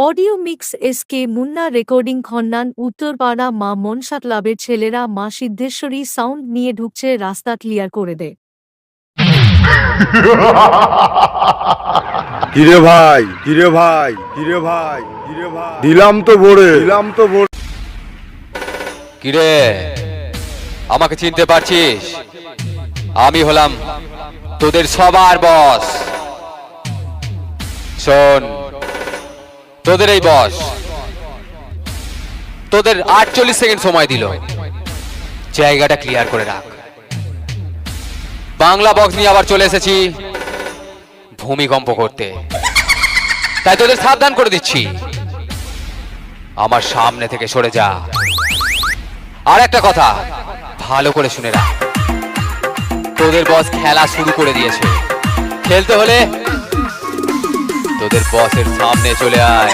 Audio mix SK Munna recording Khannan Uttarpara মা মনসা ক্লাবের ছেলেরা মা সিদ্ধেশ্বরী সাউন্ড নিয়ে ঢুকছে রাস্তা ক্লিয়ার করে দে। কিরে ভাই দিলাম তো ভরে কিরে আমাকে চিনতে পারছিস? আমি হলাম তোদের সবার বস। শোন, তোদের এই বস তোদের 48 সেকেন্ড সময় দিল, জায়গাটা ক্লিয়ার করে রাখ। বাংলা বক্স নিয়ে আবার চলে এসেছি ভূমিকম্প করতে, তাই তোদের সাবধান করে দিচ্ছি, আমার সামনে থেকে সরে যা। আর একটা কথা ভালো করে শুনে রাখ, তোদের বস খেলা শুরু করে দিয়েছে। খেলতে হলে তোদের বসের সামনে চলে আয়।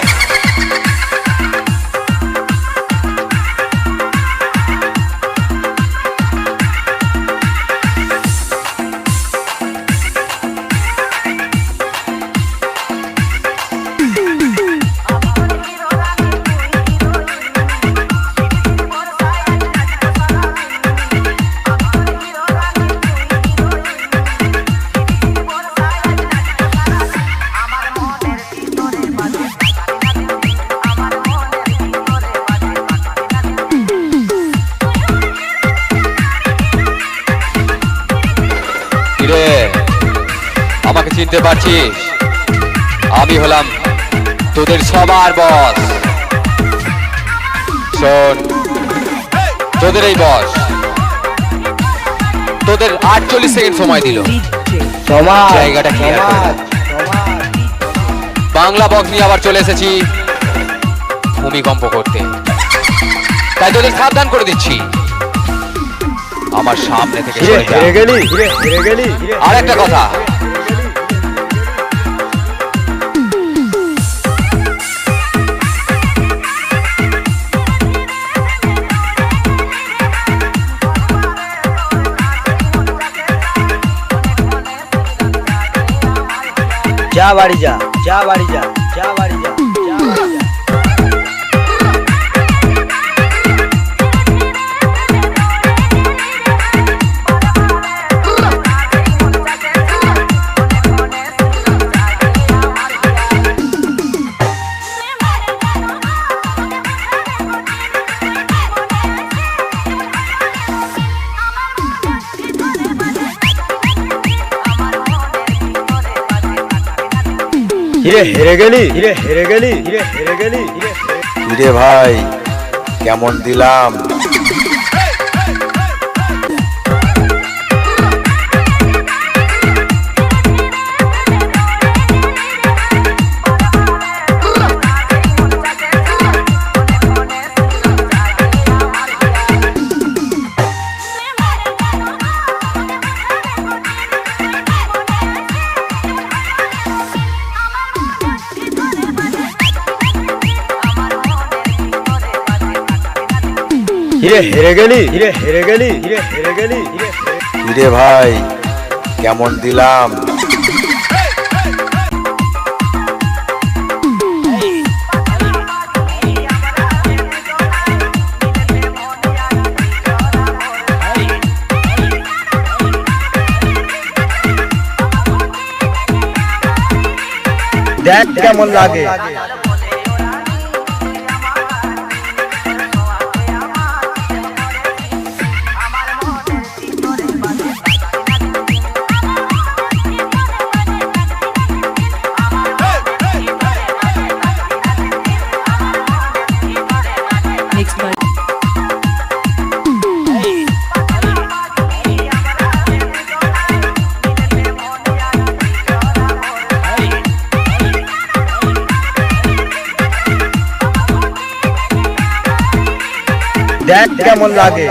আমাকে চিনতে পারছিস? আমি হলাম তোদের সবার বস। শোন, তোদের এই বস তোদের 48 সেকেন্ড সময় দিল, জায়গাটা ক্লিয়ার করে রাখ। বাংলা বক্স নিয়ে আবার চলে এসেছি ভূমিকম্প করতে, তাই তোদের সাবধান করে দিচ্ছি, আমার সামনে থেকে সরে যা। আর একটা কথা যা বাড়ি যা। হেরে গেলি কিরে ভাই, কেমন দিলাম? হেরে গেলি কিরে ভাই, কেমন দিলাম? দেখ কেমন লাগে। দেখ কেমন লাগে।